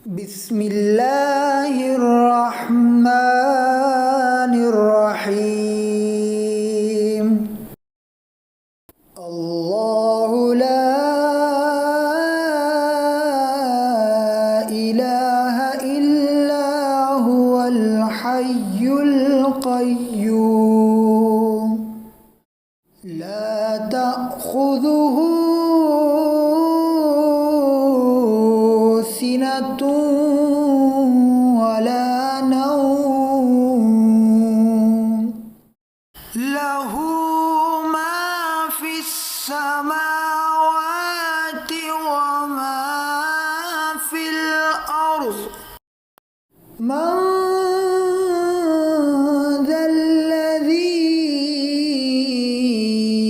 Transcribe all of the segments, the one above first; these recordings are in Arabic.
بسم الله الرحمن الرحيم. الله لا إله إلا هو الحي القيوم لا تأخذه سنة ولا نوم له ما في السماوات وما في الأرض من ذا الذي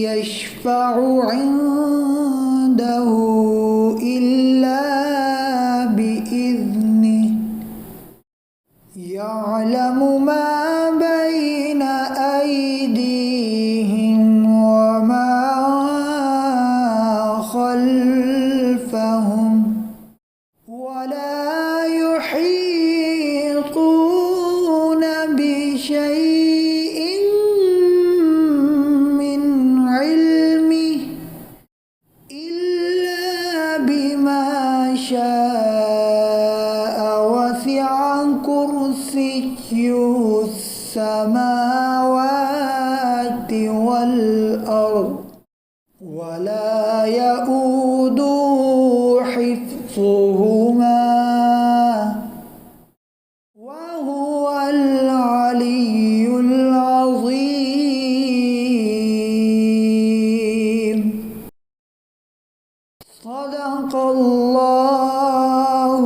يشفع عنده إلا بإذنه يعلم ما بين أيديهم وما خلفهم ولا يحيطون بشيء من علمه إلا بما شاء وسع كرسيه السماوات والأرض ولا يؤوده حفظهما وهو العلي العظيم. صدق الله